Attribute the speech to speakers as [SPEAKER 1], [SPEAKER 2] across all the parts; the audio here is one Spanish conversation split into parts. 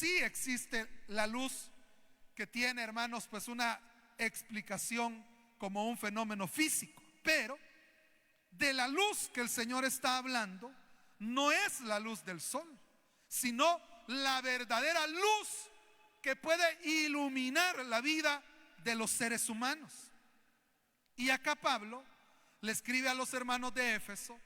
[SPEAKER 1] sí existe la luz que tiene, hermanos, pues una explicación como un fenómeno físico, pero de la luz que el Señor está hablando no es la luz del sol, sino la verdadera luz que puede iluminar la vida de los seres humanos. Y acá Pablo le escribe a los hermanos de Éfeso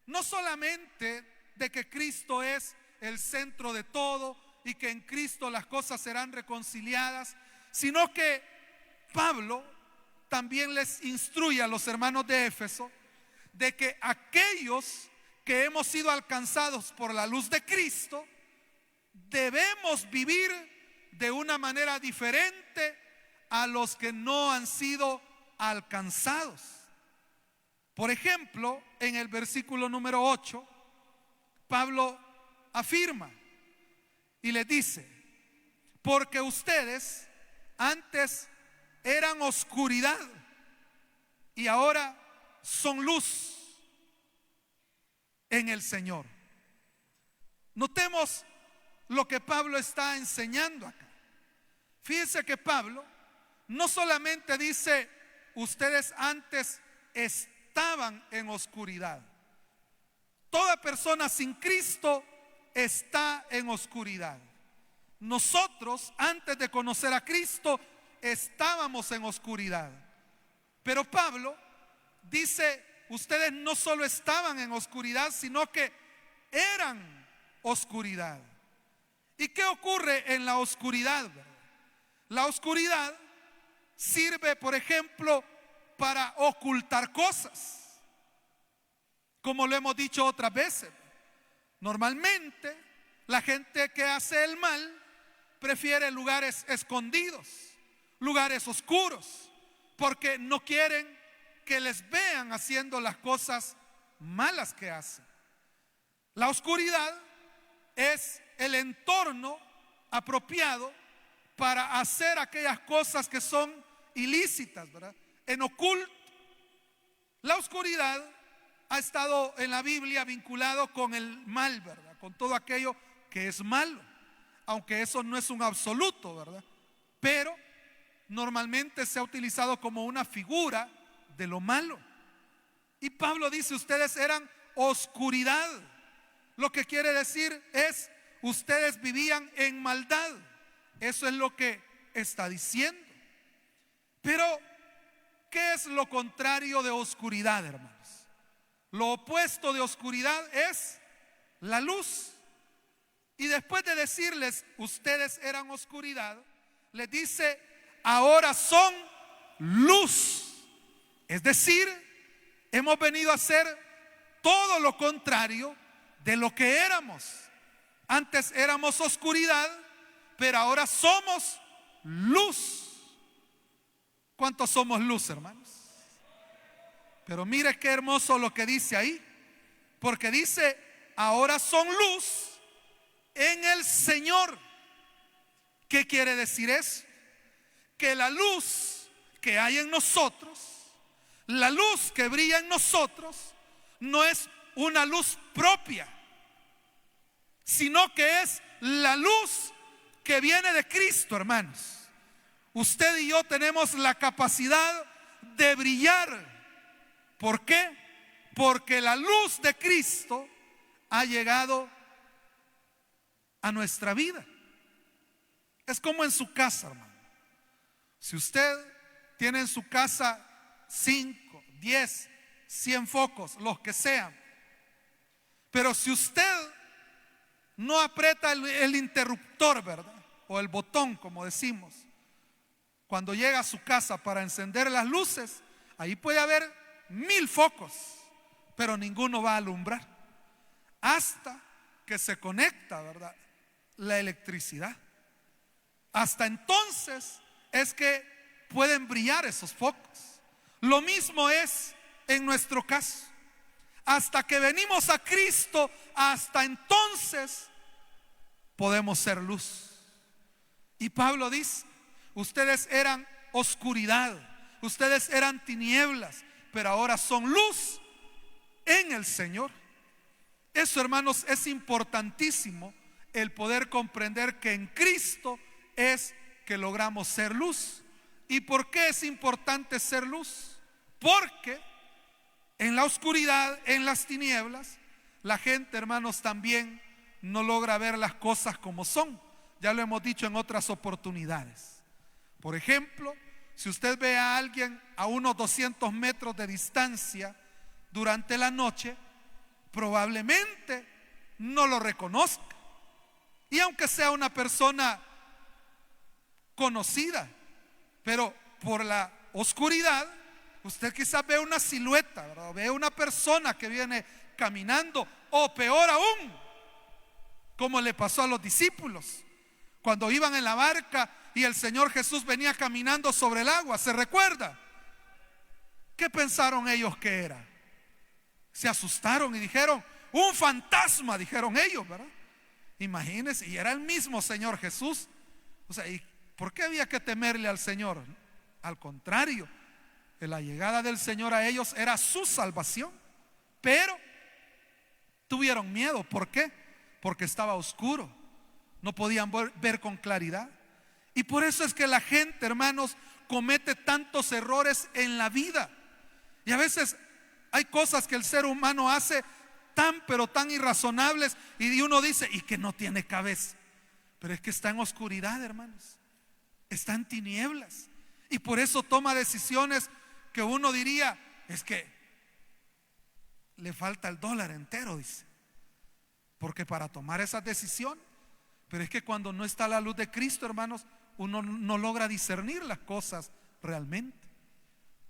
[SPEAKER 1] no solamente de que Cristo es el centro de todo y que en Cristo las cosas serán reconciliadas, sino que Pablo también les instruye a los hermanos de Éfeso de que aquellos que hemos sido alcanzados por la luz de Cristo debemos vivir de una manera diferente a los que no han sido alcanzados. Por ejemplo, en el versículo número 8, Pablo afirma y les dice: porque ustedes antes eran oscuridad y ahora son luz en el Señor. Notemos lo que Pablo está enseñando acá. Fíjense que Pablo no solamente dice ustedes antes estaban en oscuridad. Toda persona sin Cristo está en oscuridad. Nosotros antes de conocer a Cristo estábamos en oscuridad. Pero Pablo dice, ustedes no solo estaban en oscuridad, sino que eran oscuridad. ¿Y qué ocurre en la oscuridad? La oscuridad sirve, por ejemplo, para ocultar cosas, como lo hemos dicho otras veces. Normalmente la gente que hace el mal prefiere lugares escondidos, lugares oscuros, porque no quieren que les vean haciendo las cosas malas que hacen. La oscuridad es el entorno apropiado para hacer aquellas cosas que son ilícitas, ¿verdad? En oculto. La oscuridad ha estado en la Biblia vinculado con el mal, ¿verdad? Con todo aquello que es malo, aunque eso no es un absoluto, ¿verdad? Pero normalmente se ha utilizado como una figura de lo malo. Y Pablo dice, ustedes eran oscuridad. Lo que quiere decir es, ustedes vivían en maldad. Eso es lo que está diciendo. Pero, ¿qué es lo contrario de oscuridad, hermanos? Lo opuesto de oscuridad es la luz. Y después de decirles, ustedes eran oscuridad, les dice, ahora son luz. Es decir, hemos venido a ser todo lo contrario de lo que éramos. Antes éramos oscuridad, pero ahora somos luz. ¿Cuántos somos luz, hermanos? Pero mire qué hermoso lo que dice ahí, porque dice, ahora son luz en el Señor. ¿Qué quiere decir eso? Que la luz que hay en nosotros, la luz que brilla en nosotros, no es una luz propia, sino que es la luz que viene de Cristo, hermanos. Usted y yo tenemos la capacidad de brillar. ¿Por qué? Porque la luz de Cristo ha llegado a nuestra vida. Es como en su casa, hermano. Si usted tiene en su casa 5, 10, 100 focos, los que sean, pero si usted no aprieta el interruptor, ¿verdad? O el botón, como decimos, cuando llega a su casa para encender las luces, ahí puede haber 1000 focos, pero ninguno va a alumbrar hasta que se conecta, ¿verdad?, la electricidad. Hasta entonces es que pueden brillar esos focos. Lo mismo es en nuestro caso. Hasta que venimos a Cristo, hasta entonces podemos ser luz. Y Pablo dice, ustedes eran oscuridad, ustedes eran tinieblas, pero ahora son luz en el Señor. Eso, hermanos, es importantísimo el poder comprender que en Cristo es que logramos ser luz. ¿Y por qué es importante ser luz? Porque en la oscuridad, en las tinieblas, la gente, hermanos, también no logra ver las cosas como son. Ya lo hemos dicho en otras oportunidades. Por ejemplo, si usted ve a alguien a unos 200 metros de distancia durante la noche, probablemente no lo reconozca. Y aunque sea una persona conocida, pero por la oscuridad, usted quizás ve una silueta, ¿verdad? Ve una persona que viene caminando, o peor aún, como le pasó a los discípulos cuando iban en la barca y el Señor Jesús venía caminando sobre el agua. ¿Se recuerda? ¿Qué pensaron ellos que era? Se asustaron y dijeron: un fantasma, dijeron ellos, ¿verdad? Imagínense, y era el mismo Señor Jesús. O sea, ¿y por qué había que temerle al Señor? Al contrario, la llegada del Señor a ellos era su salvación. Pero tuvieron miedo. ¿Por qué? Porque estaba oscuro, no podían ver con claridad. Y por eso es que la gente, hermanos, comete tantos errores en la vida. Y a veces hay cosas que el ser humano hace pero tan irrazonables, y uno dice: y que no tiene cabeza. Pero es que está en oscuridad, hermanos, está en tinieblas, y por eso toma decisiones que uno diría: es que le falta el dólar entero, dice, porque para tomar esas decisiones. Pero es que cuando no está la luz de Cristo, hermanos, uno no logra discernir las cosas realmente.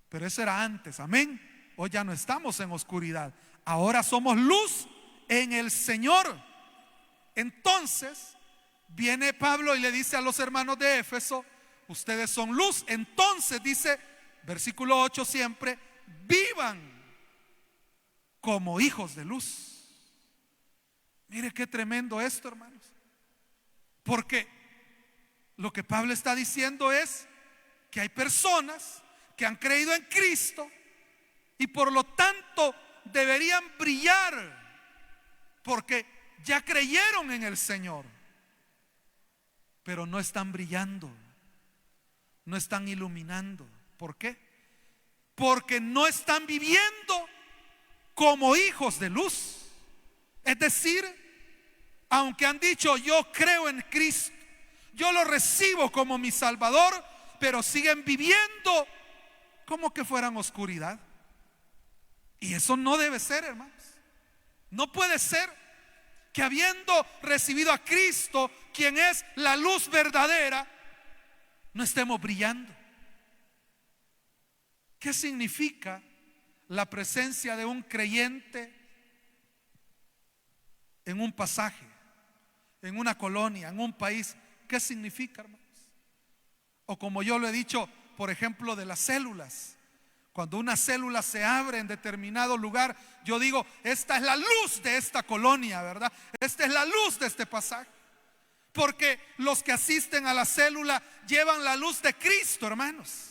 [SPEAKER 1] Pero eso era antes, amén. Hoy ya no estamos en oscuridad, ahora somos luz en el Señor. Entonces viene Pablo y le dice a los hermanos de Éfeso: ustedes son luz. Entonces dice, versículo 8 siempre: vivan como hijos de luz. Mire qué tremendo esto, hermanos, porque lo que Pablo está diciendo es que hay personas que han creído en Cristo y por lo tanto deberían brillar porque ya creyeron en el Señor, pero no están brillando, no están iluminando. ¿Por qué? Porque no están viviendo como hijos de luz. Es decir, aunque han dicho: yo creo en Cristo, yo lo recibo como mi Salvador, pero siguen viviendo como que fueran oscuridad. Y eso no debe ser, hermanos. No puede ser que habiendo recibido a Cristo, quien es la luz verdadera, no estemos brillando. ¿Qué significa la presencia de un creyente en un pasaje, en una colonia, en un país? ¿Qué significa, hermanos? O como yo lo he dicho, por ejemplo, de las células. Cuando una célula se abre en determinado lugar, yo digo: esta es la luz de esta colonia, ¿verdad? Esta es la luz de este pasaje. Porque los que asisten a la célula llevan la luz de Cristo, hermanos.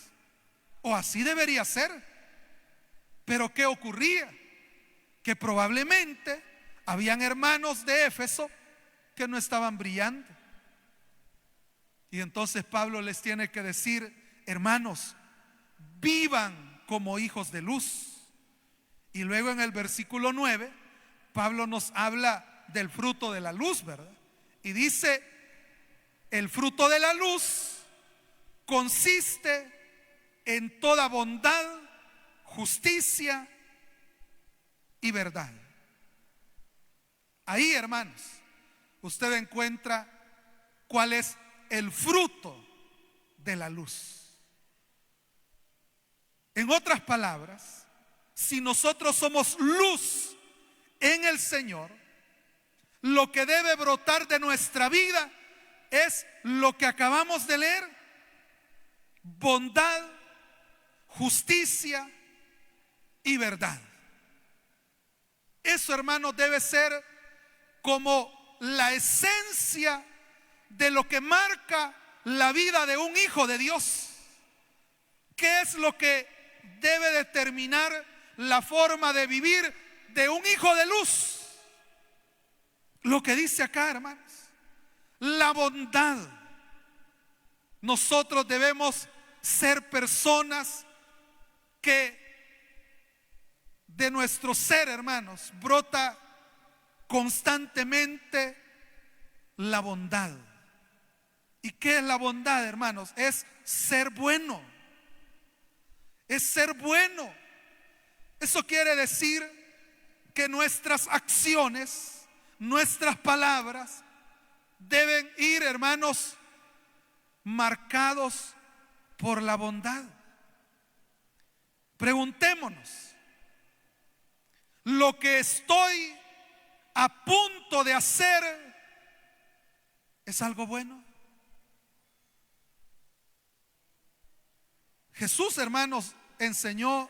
[SPEAKER 1] O así debería ser. Pero ¿qué ocurría? Que probablemente habían hermanos de Éfeso que no estaban brillando. Y entonces Pablo les tiene que decir: hermanos, vivan como hijos de luz. Y luego en el versículo 9 Pablo nos habla del fruto de la luz, ¿verdad? Y dice: el fruto de la luz consiste en toda bondad, justicia y verdad. Ahí, hermanos, usted encuentra cuál es el fruto de la luz. En otras palabras, si nosotros somos luz en el Señor, lo que debe brotar de nuestra vida es lo que acabamos de leer: bondad, justicia y verdad. Eso, hermanos, debe ser como la esencia de lo que marca la vida de un hijo de Dios. ¿Qué es lo que debe determinar la forma de vivir de un hijo de luz? Lo que dice acá, hermanos: la bondad. Nosotros debemos ser personas que de nuestro ser, hermanos, brota constantemente la bondad. ¿Y qué es la bondad, hermanos? Es ser bueno. Es ser bueno. Eso quiere decir que nuestras acciones, nuestras palabras deben ir, hermanos, marcados por la bondad. Preguntémonos, ¿lo que estoy a punto de hacer es algo bueno? Jesús, hermanos, enseñó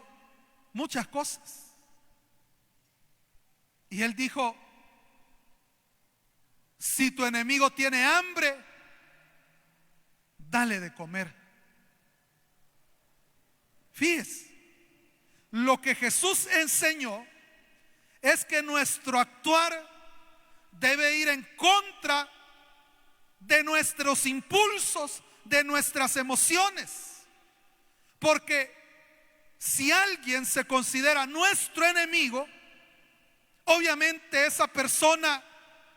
[SPEAKER 1] muchas cosas. Y él dijo: si tu enemigo tiene hambre, dale de comer. Fíjese, lo que Jesús enseñó es que nuestro actuar debe ir en contra de nuestros impulsos, de nuestras emociones. Porque si alguien se considera nuestro enemigo, obviamente esa persona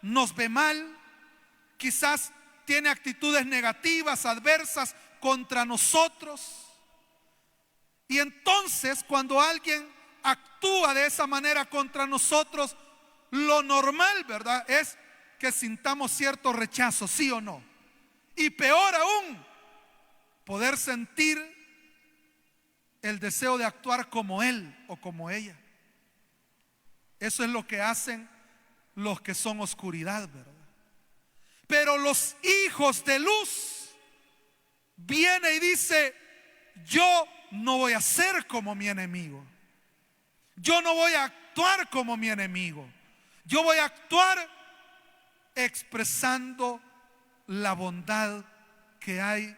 [SPEAKER 1] nos ve mal, quizás tiene actitudes negativas, adversas contra nosotros. Y entonces, cuando alguien actúa de esa manera contra nosotros, lo normal, ¿verdad?, es que sintamos cierto rechazo, ¿sí o no? Y peor aún, poder sentir el deseo de actuar como él o como ella. Eso es lo que hacen los que son oscuridad, ¿verdad? Pero los hijos de luz viene y dice: yo no voy a ser como mi enemigo. Yo no voy a actuar como mi enemigo. Yo voy a actuar expresando la bondad que hay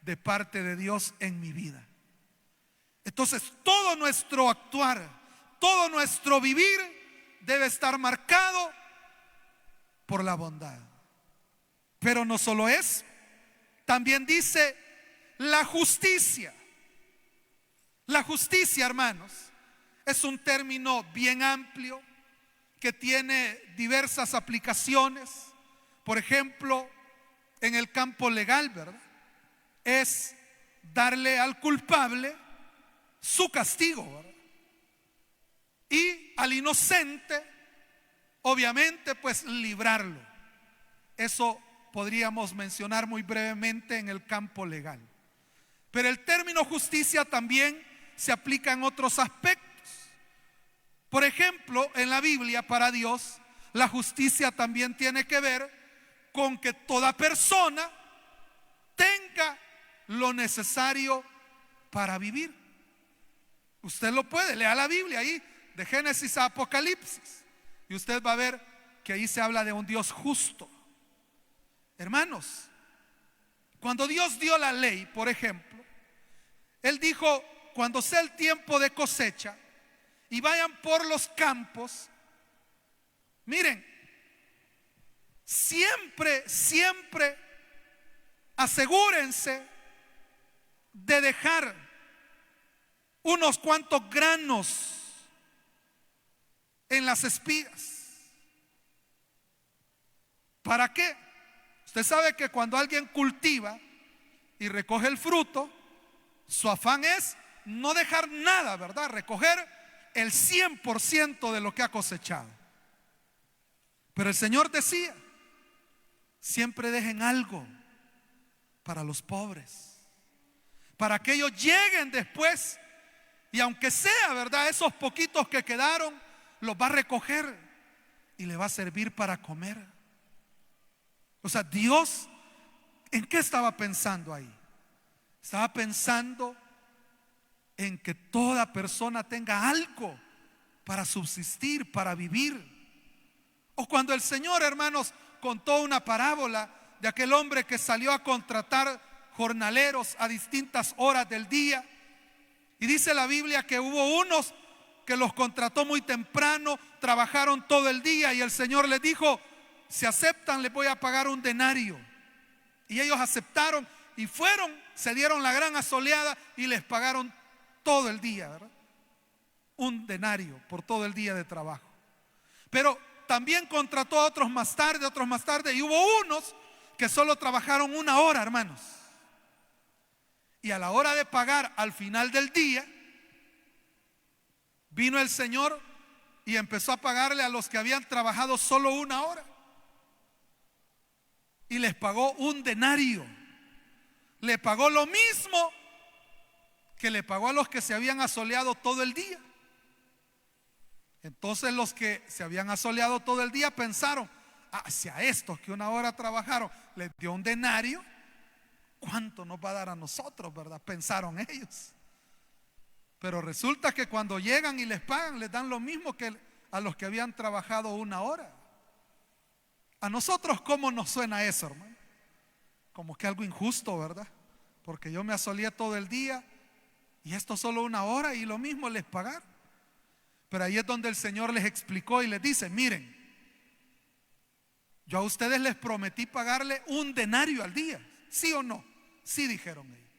[SPEAKER 1] de parte de Dios en mi vida. Entonces, todo nuestro actuar, todo nuestro vivir debe estar marcado por la bondad. Pero no solo eso, también dice la justicia. La justicia, hermanos, es un término bien amplio que tiene diversas aplicaciones. Por ejemplo, en el campo legal, ¿verdad?, es darle al culpable su castigo, ¿verdad?, y al inocente, obviamente, pues librarlo. Eso podríamos mencionar muy brevemente en el campo legal. Pero el término justicia también se aplica en otros aspectos. Por ejemplo, en la Biblia, para Dios, la justicia también tiene que ver con que toda persona tenga lo necesario para vivir. Usted lo puede, lea la Biblia ahí, de Génesis a Apocalipsis, y usted va a ver que ahí se habla de un Dios justo. Hermanos, cuando Dios dio la ley, por ejemplo, Él dijo: cuando sea el tiempo de cosecha y vayan por los campos, miren, siempre asegúrense de dejar unos cuantos granos en las espigas. ¿Para qué? Usted sabe que cuando alguien cultiva y recoge el fruto, su afán es no dejar nada, ¿verdad? Recoger el 100% de lo que ha cosechado. Pero el Señor decía: siempre dejen algo para los pobres, para que ellos lleguen después, y aunque sea, ¿verdad?, esos poquitos que quedaron, los va a recoger y le va a servir para comer. O sea, Dios, ¿en qué estaba pensando ahí? Estaba pensando en que toda persona tenga algo para subsistir, para vivir. O cuando el Señor, hermanos, contó una parábola de aquel hombre que salió a contratar jornaleros a distintas horas del día, y dice la Biblia que hubo unos que los contrató muy temprano, trabajaron todo el día, y el Señor les dijo: si aceptan les voy a pagar un denario. Y ellos aceptaron y fueron, se dieron la gran asoleada y les pagaron todo el día, ¿verdad? Un denario por todo el día de trabajo. Pero también contrató a otros más tarde, y hubo unos que solo trabajaron 1 hora, hermanos. Y a la hora de pagar al final del día, vino el Señor y empezó a pagarle a los que habían trabajado solo 1 hora. Y les pagó un denario. Le pagó lo mismo que le pagó a los que se habían asoleado todo el día. Entonces los que se habían asoleado todo el día pensaron: si a estos que 1 hora trabajaron les dio un denario, ¿cuánto nos va a dar a nosotros, verdad? Pensaron ellos. Pero resulta que cuando llegan y les pagan, les dan lo mismo que a los que habían trabajado 1 hora. A nosotros, ¿cómo nos suena eso, hermano? Como que algo injusto, ¿verdad? Porque yo me asoleé todo el día y esto solo 1 hora y lo mismo les pagaron. Pero ahí es donde el Señor les explicó y les dice: miren, yo a ustedes les prometí pagarle un denario al día, ¿sí o no? Sí, dijeron ellos.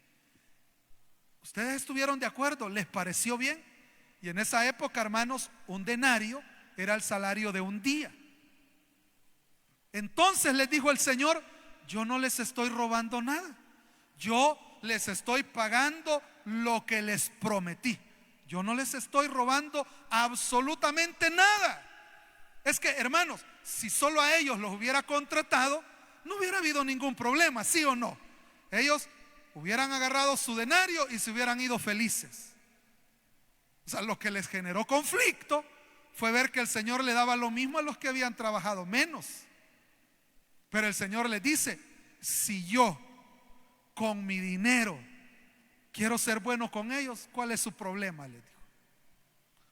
[SPEAKER 1] Ustedes estuvieron de acuerdo, les pareció bien. Y en esa época, hermanos, un denario era el salario de un día. Entonces les dijo el Señor: yo no les estoy robando nada, yo les estoy pagando lo que les prometí. Yo no les estoy robando absolutamente nada. Es que, hermanos, si solo a ellos los hubiera contratado, no hubiera habido ningún problema, ¿sí o no? Ellos hubieran agarrado su denario y se hubieran ido felices. O sea, lo que les generó conflicto fue ver que el Señor le daba lo mismo a los que habían trabajado menos. Pero el Señor les dice: si yo con mi dinero quiero ser bueno con ellos, ¿cuál es su problema?, les dijo.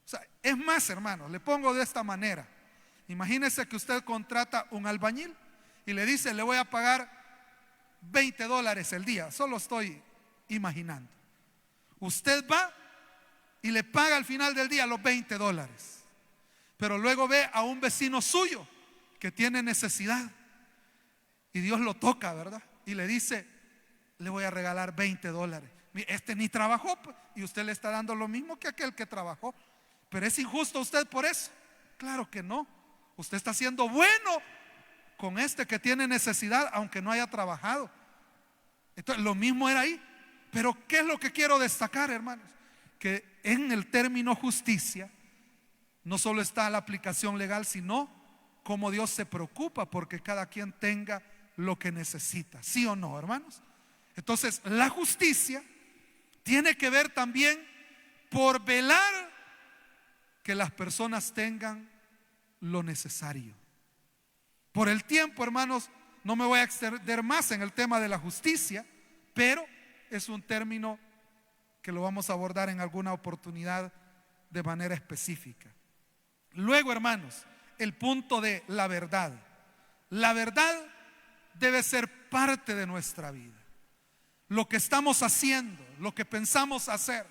[SPEAKER 1] O sea, es más, hermanos, le pongo de esta manera. Imagínese que usted contrata un albañil y le dice: le voy a pagar $20 el día. Solo estoy imaginando. Usted va y le paga al final del día los $20. Pero luego ve a un vecino suyo que tiene necesidad y Dios lo toca, ¿verdad? Y le dice: le voy a regalar $20. Este ni trabajó y usted le está dando lo mismo que aquel que trabajó. Pero ¿es injusto usted por eso? Claro que no. Usted está siendo bueno con este que tiene necesidad, aunque no haya trabajado. Entonces, lo mismo era ahí. Pero ¿qué es lo que quiero destacar, hermanos? Que en el término justicia no solo está la aplicación legal, sino cómo Dios se preocupa porque cada quien tenga lo que necesita. ¿Sí o no, hermanos? Entonces, la justicia tiene que ver también por velar que las personas tengan lo necesario. Por el tiempo, hermanos, no me voy a extender más en el tema de la justicia, pero es un término que lo vamos a abordar en alguna oportunidad de manera específica. Luego, hermanos, el punto de la verdad. La verdad debe ser parte de nuestra vida. Lo que estamos haciendo, lo que pensamos hacer,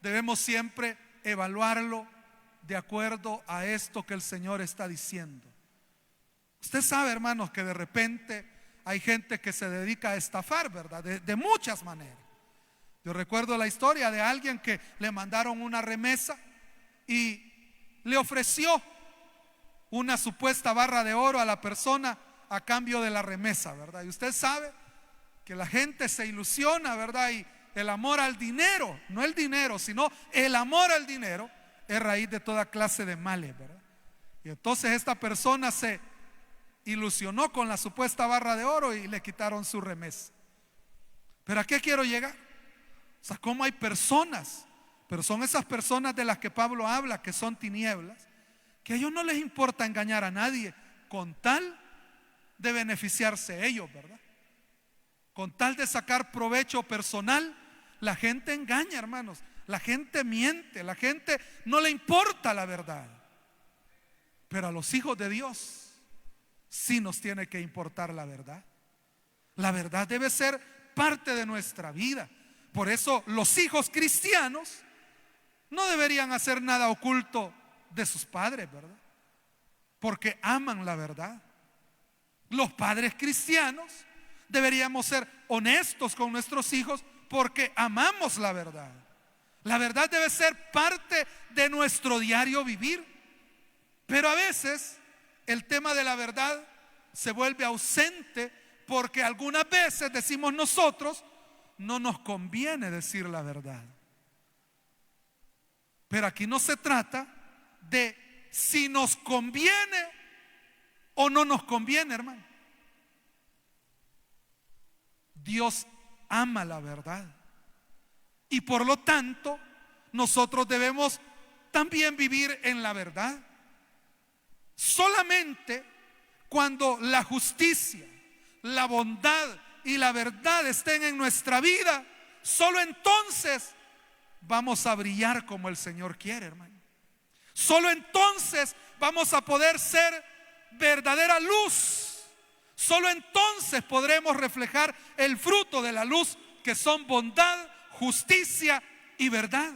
[SPEAKER 1] debemos siempre evaluarlo de acuerdo a esto que el Señor está diciendo. Usted sabe, hermanos, que de repente hay gente que se dedica a estafar, ¿verdad? De muchas maneras. Yo recuerdo la historia de alguien que le mandaron una remesa y le ofreció una supuesta barra de oro a la persona a cambio de la remesa, ¿verdad? Y usted sabe que la gente se ilusiona, ¿verdad? Y el amor al dinero, no el dinero, sino el amor al dinero, es raíz de toda clase de males, ¿verdad? Y entonces esta persona se ilusionó con la supuesta barra de oro y le quitaron su remesa. ¿Pero a qué quiero llegar? O sea, cómo hay personas, pero son esas personas de las que Pablo habla, que son tinieblas, que a ellos no les importa engañar a nadie con tal de beneficiarse ellos, ¿verdad? Con tal de sacar provecho personal, la gente engaña, hermanos. La gente miente, la gente no le importa la verdad. Pero a los hijos de Dios sí nos tiene que importar la verdad. La verdad debe ser parte de nuestra vida. Por eso los hijos cristianos no deberían hacer nada oculto de sus padres, ¿verdad? Porque aman la verdad. Los padres cristianos deberíamos ser honestos con nuestros hijos porque amamos la verdad. La verdad debe ser parte de nuestro diario vivir. Pero a veces el tema de la verdad se vuelve ausente porque algunas veces decimos nosotros, no nos conviene decir la verdad. Pero aquí no se trata de si nos conviene o no nos conviene, hermano. Dios ama la verdad y por lo tanto nosotros debemos también vivir en la verdad. Solamente cuando la justicia, la bondad y la verdad estén en nuestra vida, solo entonces vamos a brillar como el Señor quiere, hermano. Solo entonces vamos a poder ser verdadera luz. Solo entonces podremos reflejar el fruto de la luz, que son bondad, justicia y verdad.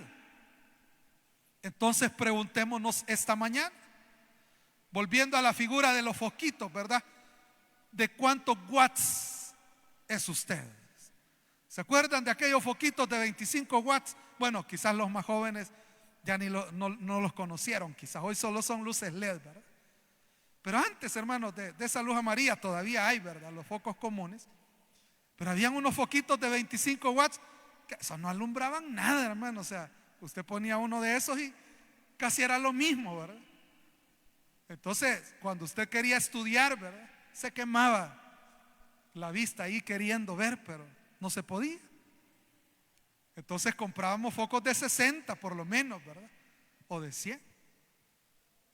[SPEAKER 1] Entonces preguntémonos esta mañana, volviendo a la figura de los foquitos, ¿verdad? ¿De cuántos watts es usted? ¿Se acuerdan de aquellos foquitos de 25 watts? Bueno, quizás los más jóvenes ya no los conocieron, quizás hoy solo son luces LED, ¿verdad? Pero antes, hermanos, de esa luz amarilla todavía hay, ¿verdad? Los focos comunes. Pero habían unos foquitos de 25 watts que eso no alumbraban nada, hermano. O sea, usted ponía uno de esos y casi era lo mismo, ¿verdad? Entonces, cuando usted quería estudiar, ¿verdad?, se quemaba la vista ahí queriendo ver, pero no se podía. Entonces comprábamos focos de 60 por lo menos, ¿verdad? O de 100.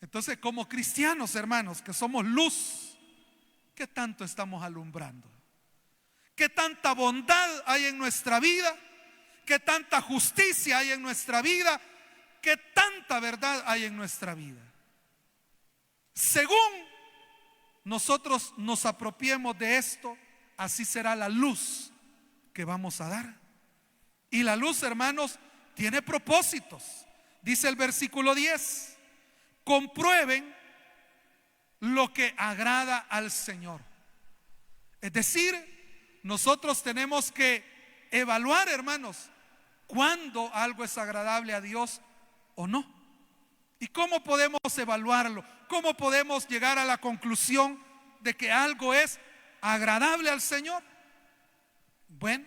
[SPEAKER 1] Entonces, como cristianos, hermanos, que somos luz, ¿qué tanto estamos alumbrando? ¿Qué tanta bondad hay en nuestra vida? ¿Qué tanta justicia hay en nuestra vida? ¿Qué tanta verdad hay en nuestra vida? Según nosotros nos apropiemos de esto, así será la luz que vamos a dar. Y la luz, hermanos, tiene propósitos. Dice el versículo 10: comprueben lo que agrada al Señor. Es decir, nosotros tenemos que evaluar, hermanos, cuándo algo es agradable a Dios o no. ¿Y cómo podemos evaluarlo? ¿Cómo podemos llegar a la conclusión de que algo es agradable al Señor? Bueno,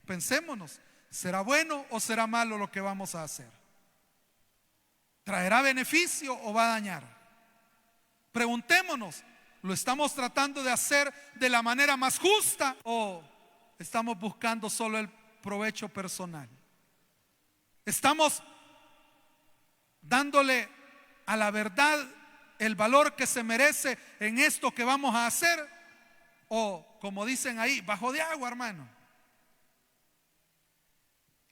[SPEAKER 1] pensémonos, ¿será bueno o será malo lo que vamos a hacer? ¿Traerá beneficio o va a dañar? Preguntémonos, ¿lo estamos tratando de hacer de la manera más justa o estamos buscando solo el provecho personal? ¿Estamos dándole a la verdad el valor que se merece en esto que vamos a hacer? O, como dicen ahí, bajo de agua, hermano.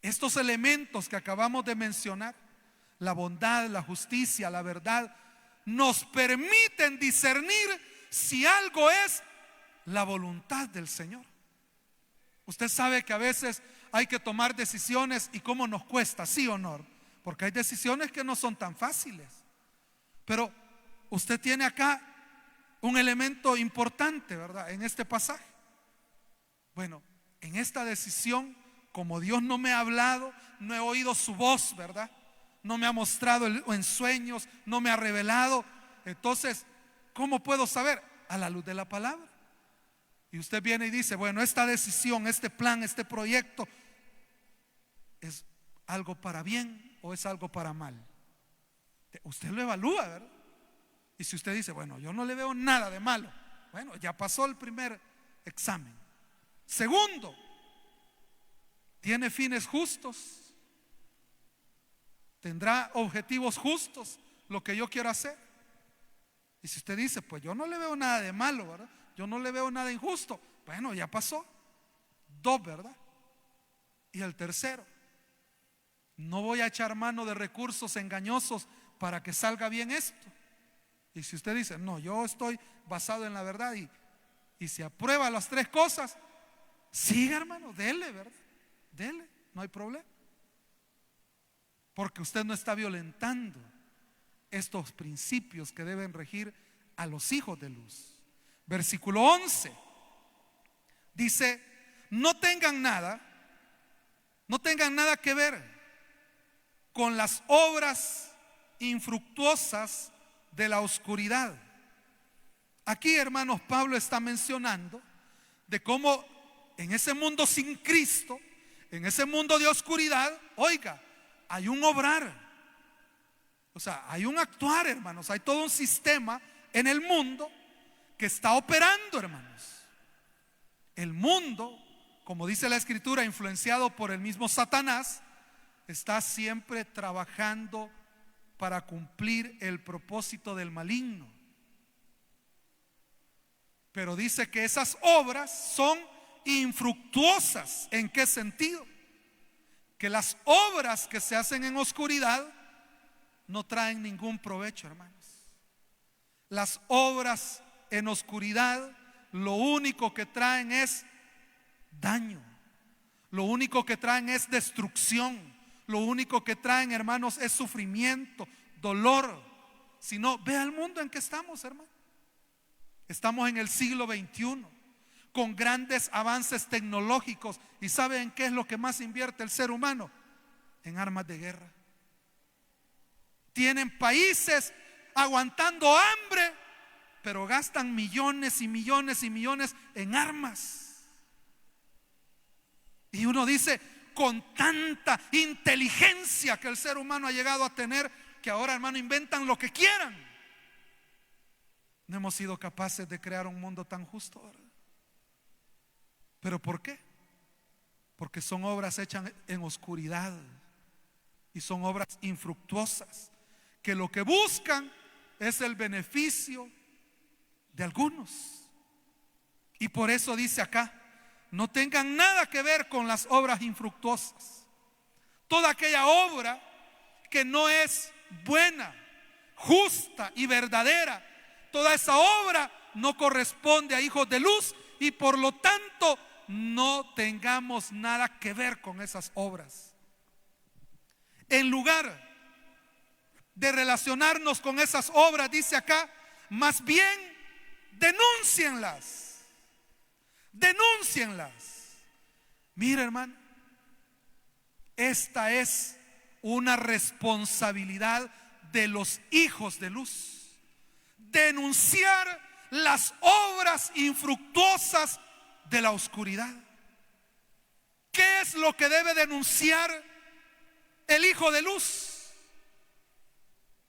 [SPEAKER 1] Estos elementos que acabamos de mencionar, la bondad, la justicia, la verdad, nos permiten discernir si algo es la voluntad del Señor. Usted sabe que a veces hay que tomar decisiones y cómo nos cuesta, ¿sí o no? Porque hay decisiones que no son tan fáciles. Pero usted tiene acá un elemento importante, ¿verdad?, en este pasaje. Bueno, en esta decisión, como Dios no me ha hablado, no he oído su voz, ¿verdad?, no me ha mostrado en sueños, no me ha revelado. Entonces, ¿cómo puedo saber? A la luz de la palabra. Y usted viene y dice, bueno, esta decisión, este plan, este proyecto, ¿es algo para bien o es algo para mal? Usted lo evalúa, ¿verdad? Y si usted dice, bueno, yo no le veo nada de malo, bueno, ya pasó el primer examen. Segundo, ¿tiene fines justos? ¿Tendrá objetivos justos lo que yo quiero hacer? Y si usted dice, pues yo no le veo nada de malo, ¿verdad? Yo no le veo nada injusto, bueno, ya pasó. Dos, ¿verdad? Y el tercero, no voy a echar mano de recursos engañosos para que salga bien esto. Y si usted dice, no, yo estoy basado en la verdad y se aprueba las tres cosas, siga, hermano, dele, ¿verdad? Dele, no hay problema. Porque usted no está violentando estos principios que deben regir a los hijos de luz. versículo 11. Dice, no tengan nada que ver con las obras infructuosas de la oscuridad. Aquí, hermanos, Pablo está mencionando de cómo en ese mundo sin Cristo, en ese mundo de oscuridad, oiga, hay un obrar, o sea, hay un actuar, hermanos, hay todo un sistema en el mundo que está operando, hermanos. El mundo, como dice la Escritura, influenciado por el mismo Satanás, está siempre trabajando para cumplir el propósito del maligno. Pero dice que esas obras son infructuosas. ¿En qué sentido? Que las obras que se hacen en oscuridad no traen ningún provecho, hermanos. Las obras en oscuridad lo único que traen es daño. Lo único que traen es destrucción. Lo único que traen, hermanos, es sufrimiento, dolor. Si no, vea el mundo en que estamos, hermano. Estamos en el siglo XXI con grandes avances tecnológicos. ¿Y saben qué es lo que más invierte el ser humano? En armas de guerra. Tienen países aguantando hambre, pero gastan millones y millones y millones en armas. Y uno dice, con tanta inteligencia que el ser humano ha llegado a tener, que ahora, hermano, inventan lo que quieran. No hemos sido capaces de crear un mundo tan justo, ¿verdad? ¿Pero por qué? Porque son obras hechas en oscuridad y son obras infructuosas, que lo que buscan es el beneficio de algunos. Y por eso dice acá, no tengan nada que ver con las obras infructuosas. Toda aquella obra que no es buena, justa y verdadera, toda esa obra no corresponde a hijos de luz, y por lo tanto no tengamos nada que ver con esas obras. En lugar de relacionarnos con esas obras, dice acá, más bien denúncienlas. Denúncienlas. Mira, hermano, esta es una responsabilidad de los hijos de luz. Denunciar las obras infructuosas de la oscuridad. ¿Qué es lo que debe denunciar el hijo de luz?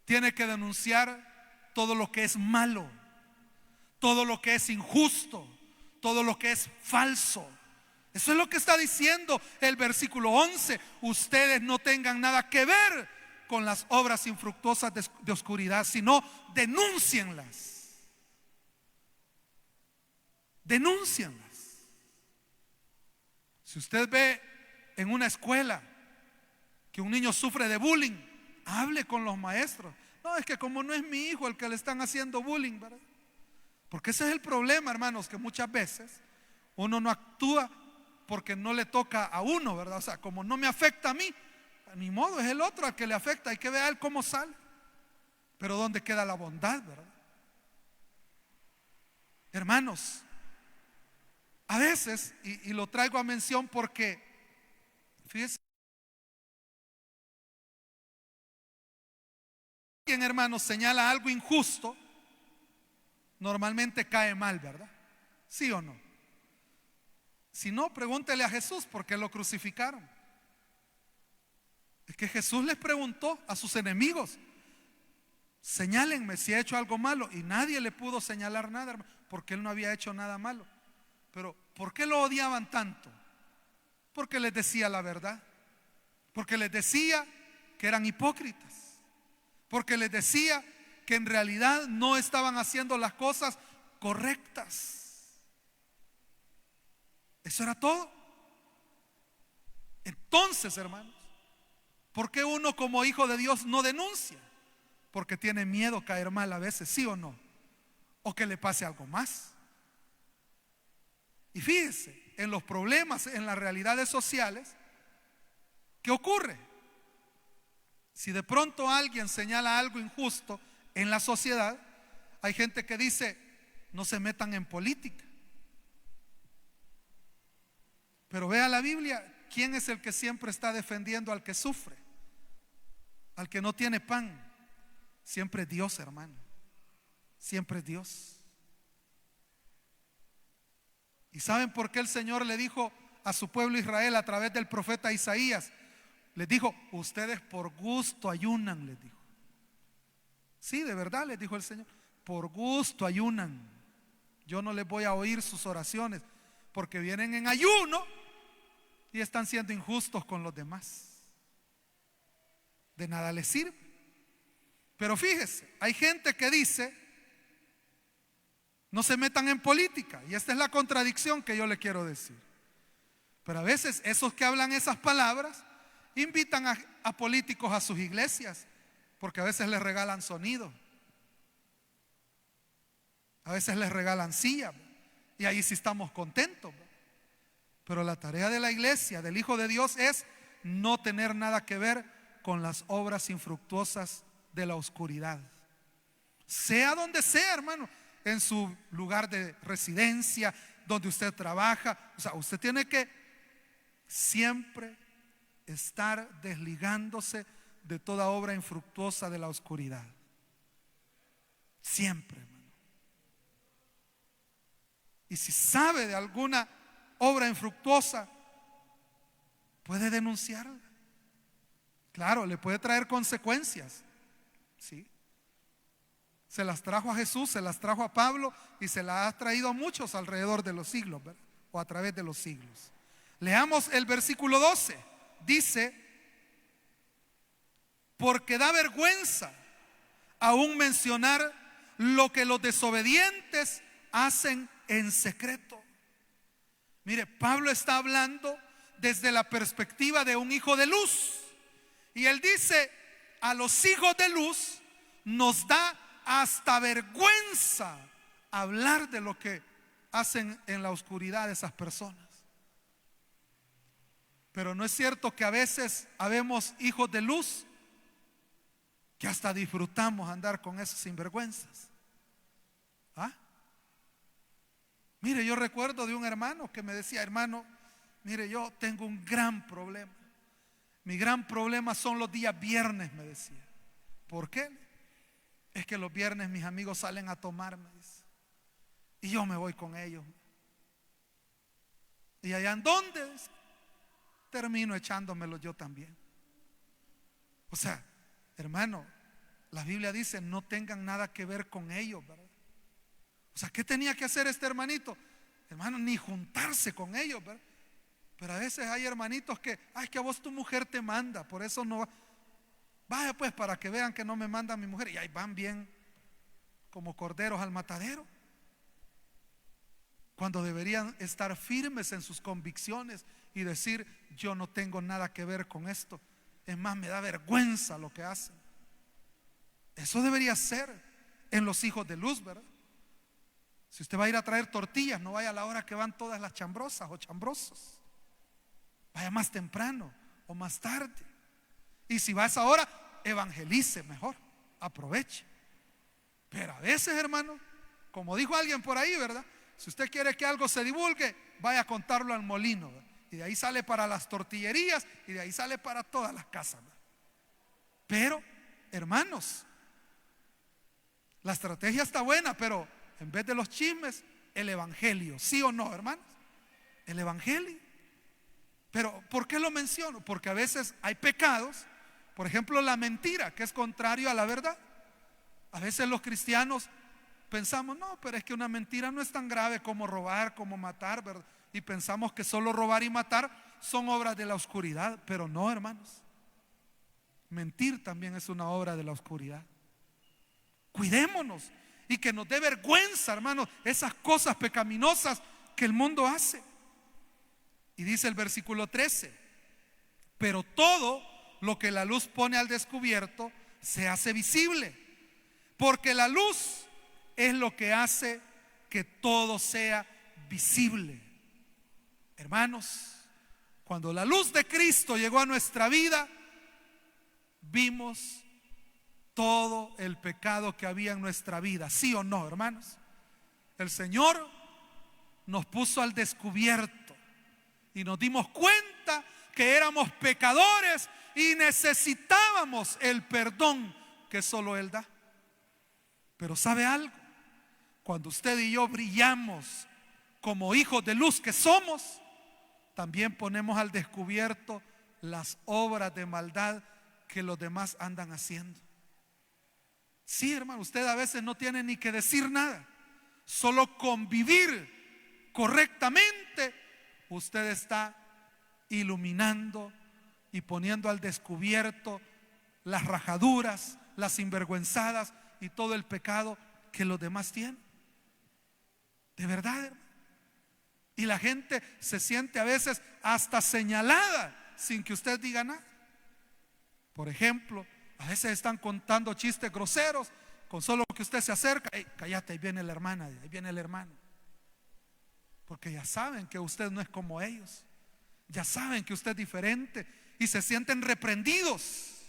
[SPEAKER 1] Tiene que denunciar todo lo que es malo, todo lo que es injusto, todo lo que es falso. Eso es lo que está diciendo el versículo 11. Ustedes no tengan nada que ver con las obras infructuosas de oscuridad, sino denúncienlas. Denúncienlas. Si usted ve en una escuela que un niño sufre de bullying, hable con los maestros. No, es que como no es mi hijo el que le están haciendo bullying, ¿verdad? Porque ese es el problema, hermanos, que muchas veces uno no actúa porque no le toca a uno, ¿verdad? O sea, como no me afecta a mí, ni modo, es el otro al que le afecta. Hay que ver a él cómo sale. Pero ¿dónde queda la bondad, verdad? Hermanos, a veces, y lo traigo a mención porque, fíjense, quien, hermanos, señala algo injusto, normalmente cae mal, ¿verdad? ¿Sí o no? Si no, pregúntele a Jesús por qué lo crucificaron. Es que Jesús les preguntó a sus enemigos, señálenme si he hecho algo malo, y nadie le pudo señalar nada, hermano, porque él no había hecho nada malo. Pero ¿por qué lo odiaban tanto? Porque les decía la verdad, porque les decía que eran hipócritas, porque les decía que en realidad no estaban haciendo las cosas correctas. Eso era todo. Entonces, hermanos, ¿por qué uno como hijo de Dios no denuncia? Porque tiene miedo caer mal a veces, ¿sí o no? O que le pase algo más. Y fíjese, en los problemas, en las realidades sociales, ¿qué ocurre? Si de pronto alguien señala algo injusto en la sociedad, hay gente que dice, no se metan en política. Pero vea la Biblia, ¿quién es el que siempre está defendiendo al que sufre? Al que no tiene pan. Siempre es Dios, hermano. Siempre es Dios. ¿Y saben por qué el Señor le dijo a su pueblo Israel a través del profeta Isaías? Les dijo, ustedes por gusto ayunan, les dijo. Sí, de verdad les dijo el Señor, por gusto ayunan. Yo no les voy a oír sus oraciones, porque vienen en ayuno y están siendo injustos con los demás. De nada les sirve. Pero fíjese, hay gente que dice, no se metan en política, y esta es la contradicción que yo le quiero decir. Pero a veces esos que hablan esas palabras invitan a políticos a sus iglesias, porque a veces les regalan sonido, a veces les regalan silla, y ahí sí estamos contentos. Pero la tarea de la iglesia, del Hijo de Dios, es no tener nada que ver con las obras infructuosas de la oscuridad. Sea donde sea, hermano, en su lugar de residencia, donde usted trabaja, o sea, usted tiene que siempre estar desligándose de toda obra infructuosa de la oscuridad. Siempre, hermano. Y si sabe de alguna obra infructuosa, puede denunciarla. Claro, le puede traer consecuencias. Sí. Se las trajo a Jesús, se las trajo a Pablo y se las ha traído a muchos alrededor de los siglos, ¿verdad? O a través de los siglos. Leamos el versículo 12. Dice, porque da vergüenza aún mencionar lo que los desobedientes hacen en secreto. Mire, Pablo está hablando desde la perspectiva de un hijo de luz. Y él dice, a los hijos de luz nos da hasta vergüenza hablar de lo que hacen en la oscuridad esas personas. Pero no es cierto que a veces habemos hijos de luz que hasta disfrutamos andar con esos sinvergüenzas. ¿Ah? Mire, yo recuerdo de un hermano que me decía, hermano, mire, yo tengo un gran problema. Mi gran problema son los días viernes, me decía. ¿Por qué? Es que los viernes mis amigos salen a tomar, me dice, y yo me voy con ellos. ¿Y allá en dónde? Termino echándomelo yo también. O sea, hermano, la Biblia dice, no tengan nada que ver con ellos, ¿verdad? O sea, ¿qué tenía que hacer este hermanito? Hermano, ni juntarse con ellos, ¿verdad? Pero a veces hay hermanitos que, ay, que a vos tu mujer te manda, por eso no. Vaya pues para que vean que no me manda mi mujer. Y ahí van bien como corderos al matadero, cuando deberían estar firmes en sus convicciones y decir, yo no tengo nada que ver con esto. Es más, me da vergüenza lo que hacen. Eso debería ser en los hijos de luz, ¿verdad? Si usted va a ir a traer tortillas, no vaya a la hora que van todas las chambrosas o chambrosos. Vaya más temprano o más tarde. Y si va a esa hora, evangelice mejor, aproveche. Pero a veces, hermano, como dijo alguien por ahí, ¿verdad? Si usted quiere que algo se divulgue, vaya a contarlo al molino, ¿verdad? Y de ahí sale para las tortillerías y de ahí sale para todas las casas, ¿verdad? Pero, hermanos, la estrategia está buena, pero en vez de los chismes, el evangelio, ¿sí o no, hermanos? El evangelio. Pero ¿por qué lo menciono? Porque a veces hay pecados, por ejemplo la mentira, que es contrario a la verdad. A veces los cristianos pensamos, no, pero es que una mentira no es tan grave como robar, como matar, ¿verdad? Y pensamos que solo robar y matar son obras de la oscuridad, pero no, hermanos. Mentir también es una obra de la oscuridad. Cuidémonos y que nos dé vergüenza, hermanos, esas cosas pecaminosas que el mundo hace. Y dice el versículo 13, pero todo lo que la luz pone al descubierto se hace visible, porque la luz es lo que hace que todo sea visible. Hermanos, cuando la luz de Cristo llegó a nuestra vida, vimos todo el pecado que había en nuestra vida, ¿sí o no, hermanos? El Señor nos puso al descubierto y nos dimos cuenta que éramos pecadores y necesitábamos el perdón que solo Él da. Pero ¿sabe algo? Cuando usted y yo brillamos como hijos de luz que somos, también ponemos al descubierto las obras de maldad que los demás andan haciendo. Sí, hermano, usted a veces no tiene ni que decir nada, solo convivir correctamente, usted está iluminando y poniendo al descubierto las rajaduras, las sinvergüenzadas y todo el pecado que los demás tienen. De verdad, hermano. Y la gente se siente a veces hasta señalada sin que usted diga nada. Por ejemplo, a veces están contando chistes groseros, con solo que usted se acerca, hey, cállate, ahí viene la hermana, ahí viene el hermano. Porque ya saben que usted no es como ellos, ya saben que usted es diferente y se sienten reprendidos.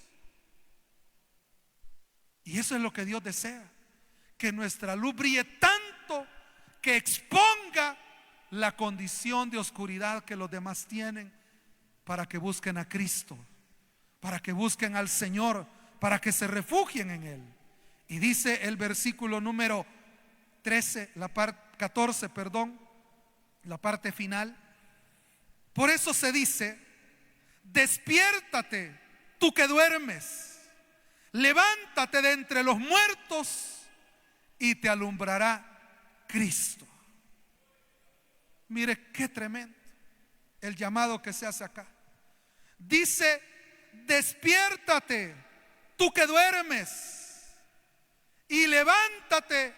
[SPEAKER 1] Y eso es lo que Dios desea, que nuestra luz brille tanto que exponga la condición de oscuridad que los demás tienen, para que busquen a Cristo, para que busquen al Señor, para que se refugien en Él. Y dice el versículo número 14, la parte final. Por eso se dice: despiértate, tú que duermes, levántate de entre los muertos y te alumbrará Cristo. Mire qué tremendo el llamado que se hace acá. Dice: despiértate, tú que duermes, y levántate.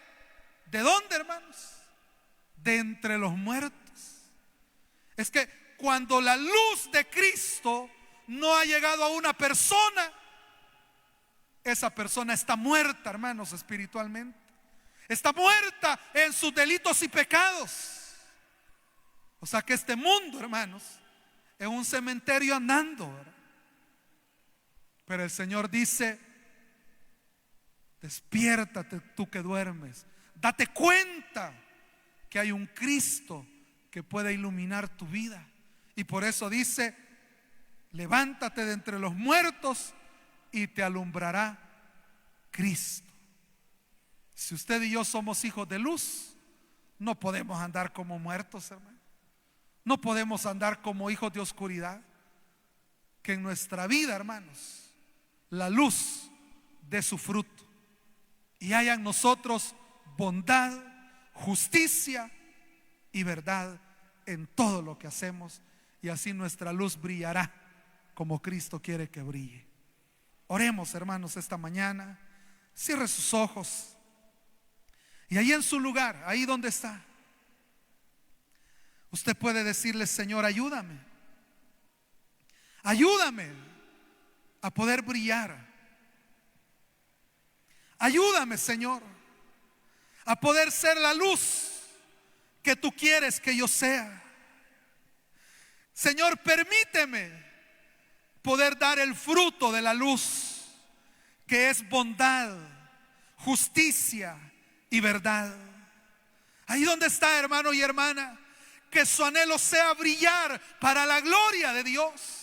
[SPEAKER 1] ¿De dónde, hermanos? De entre los muertos. Es que cuando la luz de Cristo no ha llegado a una persona, esa persona está muerta, hermanos, espiritualmente. Está muerta en sus delitos y pecados. O sea que este mundo, hermanos, es un cementerio andando, ¿verdad? Pero el Señor dice: despiértate, tú que duermes, date cuenta que hay un Cristo que puede iluminar tu vida. Y por eso dice: levántate de entre los muertos y te alumbrará Cristo. Si usted y yo somos hijos de luz, no podemos andar como muertos, hermano. No podemos andar como hijos de oscuridad. Que en nuestra vida, hermanos, la luz dé su fruto y haya en nosotros bondad, justicia y verdad en todo lo que hacemos, y así nuestra luz brillará como Cristo quiere que brille. Oremos, hermanos, esta mañana. Cierre sus ojos y ahí en su lugar, ahí donde está, usted puede decirle: Señor, ayúdame, ayúdame a poder brillar. Ayúdame, Señor, a poder ser la luz que tú quieres que yo sea. Señor, permíteme poder dar el fruto de la luz, que es bondad, justicia y verdad. Ahí donde está, hermano y hermana, que su anhelo sea brillar para la gloria de Dios.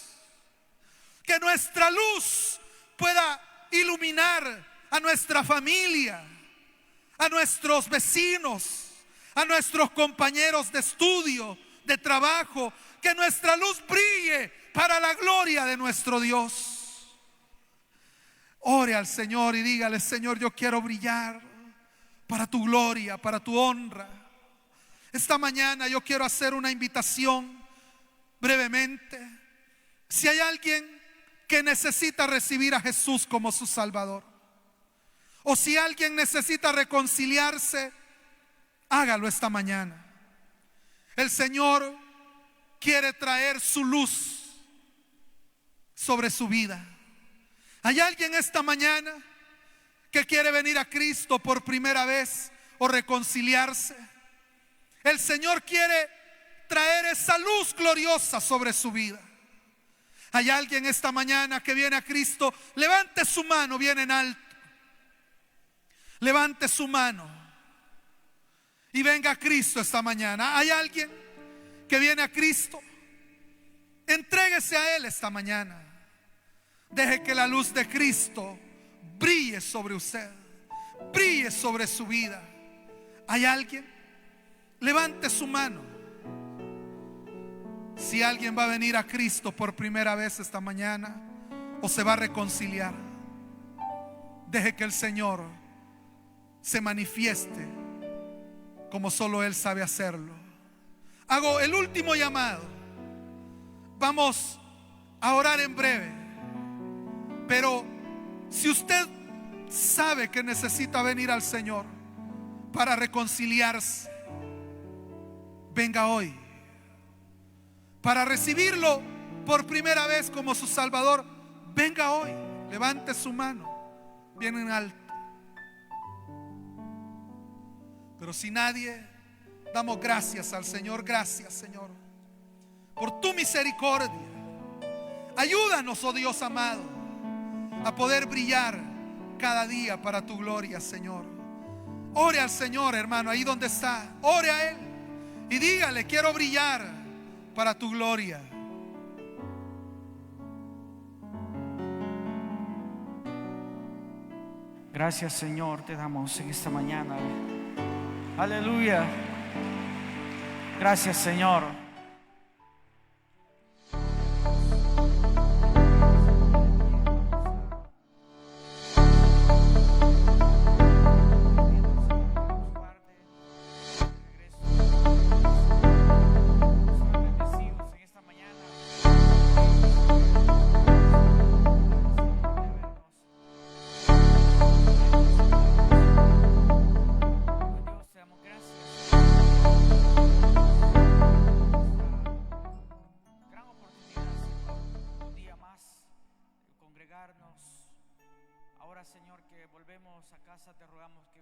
[SPEAKER 1] Que nuestra luz pueda iluminar a nuestra familia, a nuestros vecinos, a nuestros compañeros de estudio, de trabajo. Que nuestra luz brille para la gloria de nuestro Dios. Ore al Señor y dígale: Señor, yo quiero brillar para tu gloria, para tu honra. Esta mañana yo quiero hacer una invitación brevemente. Si hay alguien que necesita recibir a Jesús como su Salvador, o si alguien necesita reconciliarse, hágalo esta mañana. El Señor quiere traer su luz sobre su vida. ¿Hay alguien esta mañana que quiere venir a Cristo por primera vez o reconciliarse? El Señor quiere traer esa luz gloriosa sobre su vida. ¿Hay alguien esta mañana que viene a Cristo? Levante su mano bien en alto. Levante su mano y venga a Cristo esta mañana. ¿Hay alguien que viene a Cristo? Entréguese a Él esta mañana. Deje que la luz de Cristo brille sobre usted, brille sobre su vida. ¿Hay alguien? Levante su mano. Si alguien va a venir a Cristo por primera vez esta mañana o se va a reconciliar, deje que el Señor se manifieste como solo Él sabe hacerlo. Hago el último llamado. Vamos a orar en breve, pero si usted sabe que necesita venir al Señor para reconciliarse, venga hoy. Para recibirlo por primera vez como su Salvador, venga hoy. Levante su mano bien en alto. Pero si nadie, damos gracias al Señor. Gracias, Señor, por tu misericordia. Ayúdanos, oh Dios amado, a poder brillar cada día para tu gloria, Señor. Ore al Señor, hermano, ahí donde está. Ore a Él y dígale: quiero brillar para tu gloria.
[SPEAKER 2] Gracias, Señor, te damos en esta mañana. Aleluya. Gracias, Señor. Ahora, Señor, que volvemos a casa, te rogamos que